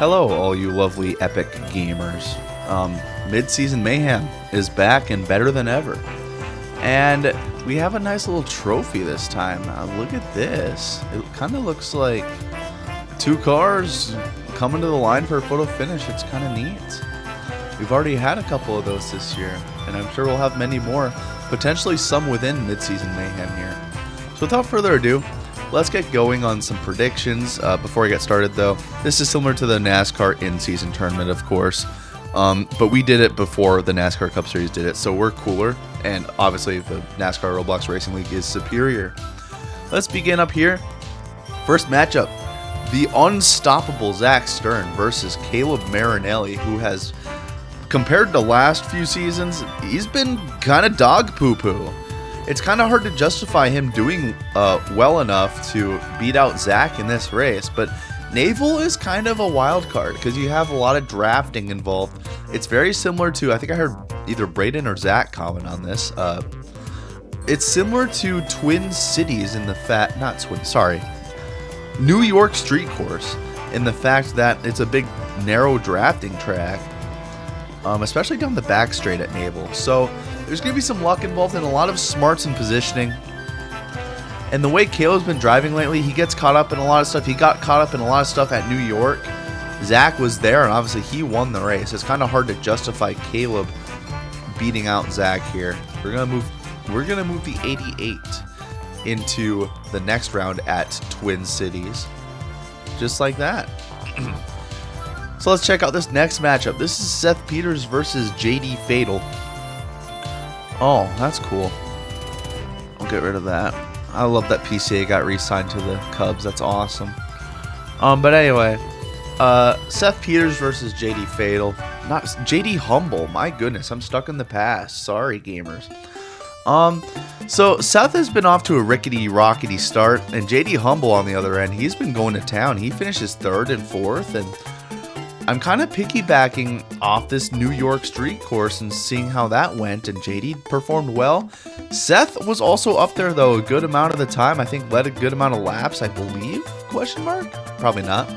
Hello, all you lovely epic gamers. Midseason Mayhem is back and better than ever. And we have a nice little trophy this time. Look at this. It kind of looks like two cars coming to the line for a photo finish. It's kind of neat. We've already had a couple of those this year, and I'm sure we'll have many more, potentially some within Midseason Mayhem here. So without further ado, let's get going on some predictions. Before I get started though, this is similar to the NASCAR in-season tournament, of course. But we did it before the NASCAR Cup Series did it, so we're cooler. And obviously the NASCAR Roblox Racing League is superior. Let's begin up here. First matchup, the unstoppable Zach Stern versus Caleb Marinelli, who has, compared to last few seasons, he's been kind of dog poo-poo. It's kind of hard to justify him doing well enough to beat out Zach in this race, but Naval is kind of a wild card because you have a lot of drafting involved. It's very similar to, I think I heard either Braden or Zach comment on this. It's similar to Twin Cities in the New York Street Course in the fact that it's a big narrow drafting track, especially down the back straight at Naval. So there's going to be some luck involved and a lot of smarts and positioning. And the way Caleb's been driving lately, he gets caught up in a lot of stuff. He got caught up in a lot of stuff at New York. Zach was there, and obviously he won the race. It's kind of hard to justify Caleb beating out Zach here. We're gonna move the 88 into the next round at Twin Cities, just like that. So let's check out this next matchup. This is Seth Peters versus JD Fatal. Oh, that's cool. I'll get rid of that. I love that PCA got re-signed to the Cubs. That's awesome. But anyway, Seth Peters versus JD Fatal. Not JD Humble. My goodness, I'm stuck in the past. Sorry, gamers. So Seth has been off to a rickety-rockety start, and JD Humble on the other end, he's been going to town. He finishes 3rd and 4th, and I'm kind of piggybacking off this New York Street Course and seeing how that went, and JD performed well. Seth was also up there though a good amount of the time. I think led a good amount of laps, I believe, question mark? Probably not.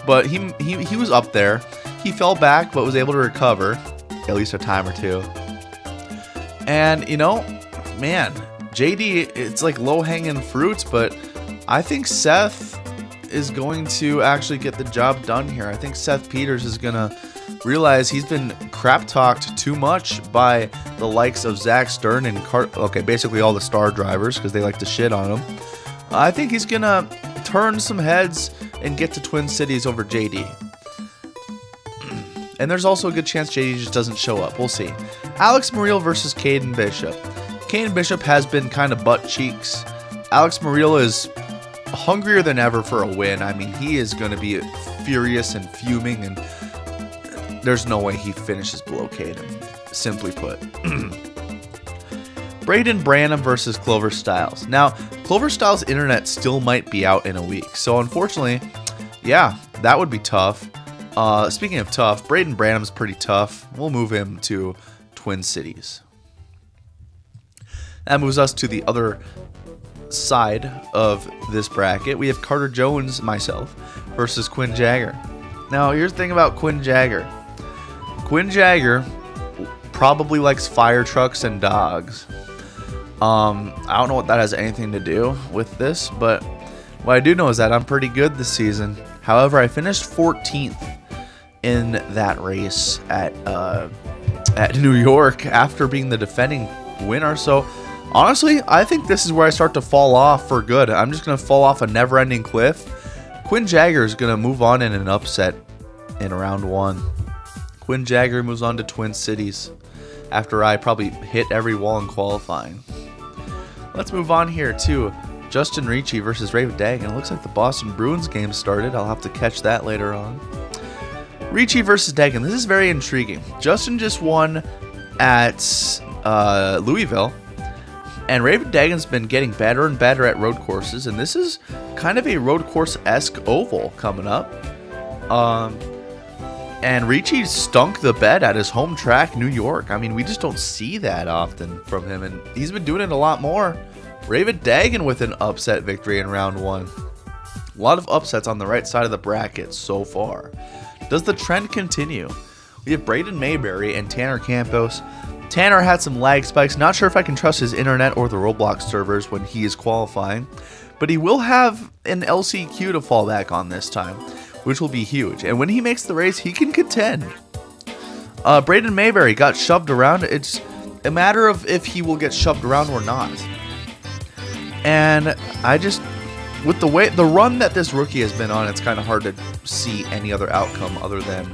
But he was up there. He fell back but was able to recover at least a time or two. And you know, man, JD, it's like low-hanging fruits, but I think Seth is going to actually get the job done here. I think Seth Peters is going to realize he's been crap-talked too much by the likes of Zach Stern and basically all the star drivers because they like to shit on him. I think he's going to turn some heads and get to Twin Cities over JD. And there's also a good chance JD just doesn't show up. We'll see. Alex Nrrl versus Caden Bishop. Caden Bishop has been kind of butt cheeks. Alex Nrrl is hungrier than ever for a win. I mean, he is going to be furious and fuming, and there's no way he finishes below Caden, simply put. Braden Branham versus Clover Styles. Now, Clover Styles' internet still might be out in a week, so unfortunately, yeah, that would be tough. Speaking of tough, Braden Branham's pretty tough. We'll move him to Twin Cities. That moves us to the other side of this bracket. We have Carter Jones, myself, versus Quinn Jagger. Now, here's the thing about Quinn Jagger. Quinn Jagger probably likes fire trucks and dogs. I don't know what that has anything to do with this, but what I do know is that I'm pretty good this season. However, I finished 14th in that race at New York after being the defending winner. So honestly, I think this is where I start to fall off for good. I'm just going to fall off a never-ending cliff. Quinn Jagger is going to move on in an upset in round 1. Quinn Jagger moves on to Twin Cities after I probably hit every wall in qualifying. Let's move on here to Justin Ricci versus Raven Dagan. It looks like the Boston Bruins game started. I'll have to catch that later on. Ricci versus Dagan. This is very intriguing. Justin just won at Louisville. And Raven Dagan's been getting better and better at road courses, and this is kind of a road course-esque oval coming up. And Ricci stunk the bed at his home track, New York. I mean, we just don't see that often from him, and he's been doing it a lot more. Raven Dagan with an upset victory in round 1. A lot of upsets on the right side of the bracket so far. Does the trend continue? We have Braden Mayberry and Tanner Campos. Tanner had some lag spikes. Not sure if I can trust his internet or the Roblox servers when he is qualifying. But he will have an LCQ to fall back on this time, which will be huge. And when he makes the race, he can contend. Braden Mayberry got shoved around. It's a matter of if he will get shoved around or not. And I just, with the run that this rookie has been on, it's kind of hard to see any other outcome other than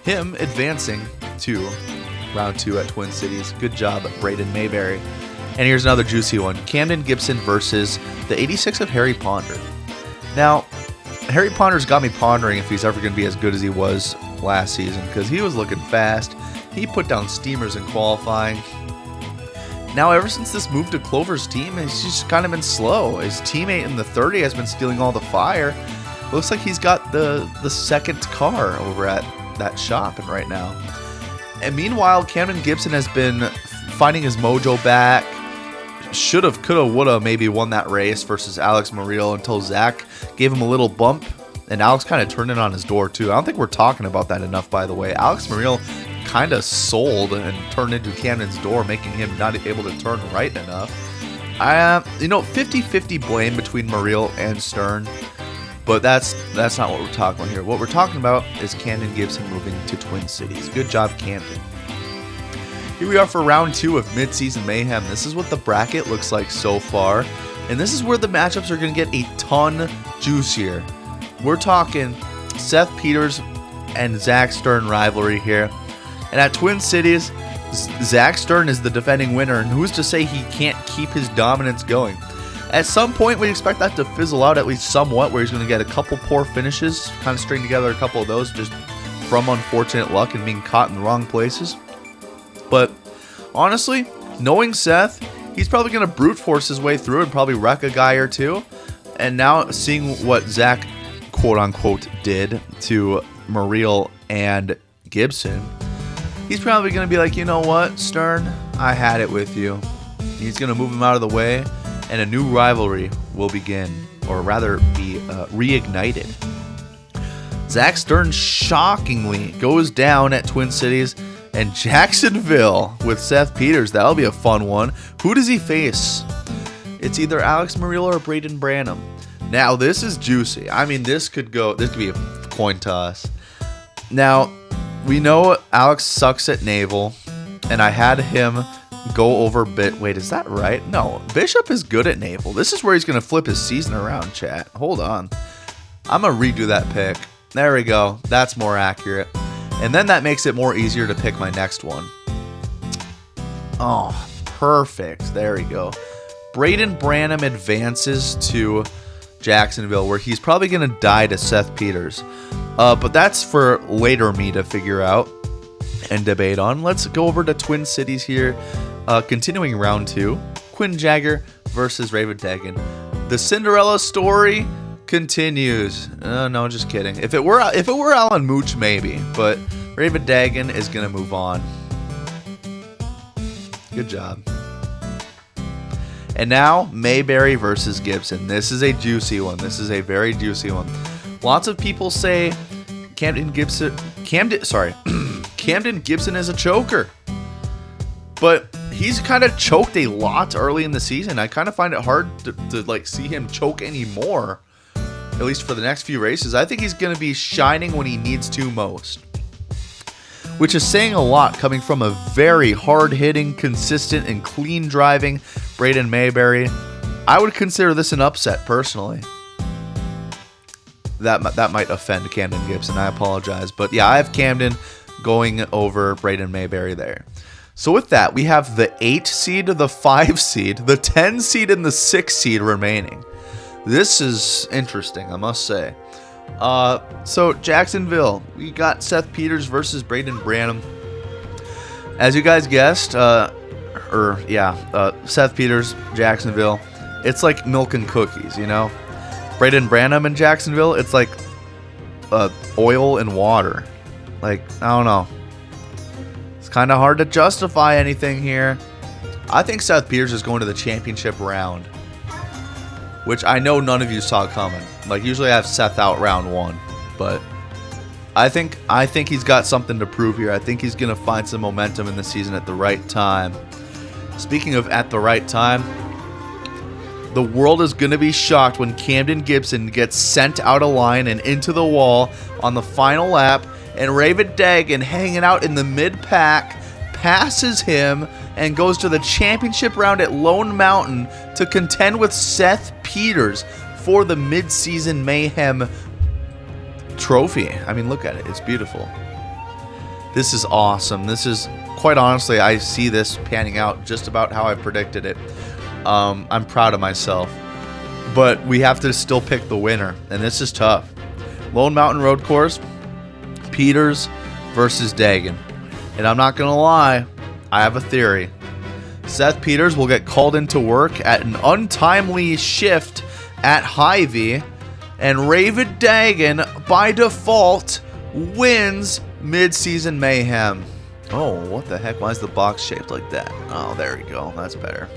him advancing to round 2 at Twin Cities. Good job, Braden Mayberry. And here's another juicy one. Camden Gibson versus the 86 of Harry Ponder. Now, Harry Ponder's got me pondering if he's ever going to be as good as he was last season, because he was looking fast. He put down steamers in qualifying. Now, ever since this move to Clover's team, he's just kind of been slow. His teammate in the 30 has been stealing all the fire. Looks like he's got the second car over at that shop right now. And meanwhile, Camden Gibson has been finding his mojo back. Should've, could've, would've maybe won that race versus Alex Nrrl until Zach gave him a little bump. And Alex kind of turned it on his door too. I don't think we're talking about that enough, by the way. Alex Nrrl kind of sold and turned into Camden's door, making him not able to turn right enough. 50-50 blame between Nrrl and Stern. But that's not what we're talking about here. What we're talking about is Camden Gibson moving to Twin Cities. Good job, Camden. Here we are for round 2 of Midseason Mayhem. This is what the bracket looks like so far. And this is where the matchups are going to get a ton juicier. We're talking Seth Peters and Zach Stern rivalry here. And at Twin Cities, Zach Stern is the defending winner. And who's to say he can't keep his dominance going? At some point, we expect that to fizzle out at least somewhat, where he's going to get a couple poor finishes, kind of string together a couple of those just from unfortunate luck and being caught in the wrong places. But honestly, knowing Seth, he's probably going to brute force his way through and probably wreck a guy or two. And now seeing what Zach, quote-unquote, did to Nrrl and Gibson, he's probably going to be like, you know what, Stern, I had it with you. He's going to move him out of the way, and a new rivalry will begin, or rather be reignited. Zach Stern shockingly goes down at Twin Cities, and Jacksonville with Seth Peters. That'll be a fun one. Who does he face? It's either Alex Nrrl or Braden Branham. Now, this is juicy. I mean, this could be a coin toss. Now, we know Alex sucks at Naval, and I had him go over Wait, is that right? No, Bishop is good at Naval. This is where he's going to flip his season around, chat. Hold on. I'm going to redo that pick. There we go. That's more accurate. And then that makes it more easier to pick my next one. Oh, perfect. There we go. Braden Branham advances to Jacksonville, where he's probably going to die to Seth Peters. But that's for later me to figure out and debate on. Let's go over to Twin Cities here. Continuing round 2, Quinn Jagger versus Raven Dagan. The Cinderella story continues. No, just kidding. If it were Alan Mooch, maybe, but Raven Dagan is gonna move on. Good job. And now Mayberry versus Gibson. This is a juicy one. This is a very juicy one. Lots of people say Camden Gibson is a choker. But he's kind of choked a lot early in the season. I kind of find it hard to like see him choke anymore, at least for the next few races. I think he's going to be shining when he needs to most, which is saying a lot coming from a very hard-hitting, consistent, and clean driving Braden Mayberry. I would consider this an upset, personally. That might offend Camden Gibson. I apologize. But yeah, I have Camden going over Braden Mayberry there. So with that, we have the 8 seed, the 5 seed, the 10 seed, and the 6 seed remaining. This is interesting, I must say. So Jacksonville, we got Seth Peters versus Braden Branham. As you guys guessed, Seth Peters, Jacksonville. It's like milk and cookies, you know? Braden Branham in Jacksonville, it's like oil and water. Like, I don't know. It's kind of hard to justify anything here. I think Seth Peters is going to the championship round, which I know none of you saw coming. Like, usually I have Seth out round 1, but I think he's got something to prove here. I think he's going to find some momentum in the season at the right time. Speaking of at the right time, the world is going to be shocked when Camden Gibson gets sent out of line and into the wall on the final lap, and Raven Dagan, hanging out in the mid-pack, passes him and goes to the championship round at Lone Mountain to contend with Seth Peters for the Midseason Mayhem trophy. I mean, look at it. It's beautiful. This is awesome. This is, quite honestly, I see this panning out just about how I predicted it. I'm proud of myself. But we have to still pick the winner, and this is tough. Lone Mountain Road Course, Peters versus Dagan. And I'm not going to lie, I have a theory. Seth Peters will get called into work at an untimely shift at Hy-Vee, and Raven Dagan, by default, wins Midseason Mayhem. Oh, what the heck? Why is the box shaped like that? Oh, there we go. That's better.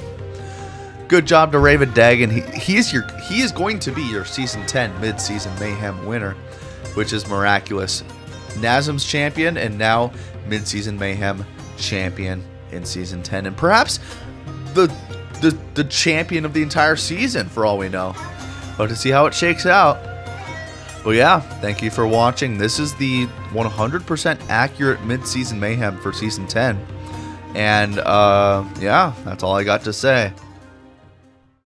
Good job to Raven Dagan. He is going to be your Season 10 Midseason Mayhem winner, which is miraculous. NASM's champion, and now Midseason Mayhem champion in Season 10, and perhaps the champion of the entire season for all we know. But to see how it shakes out. Well, yeah, thank you for watching. This is the 100% accurate Midseason Mayhem for Season 10. And, yeah, that's all I got to say.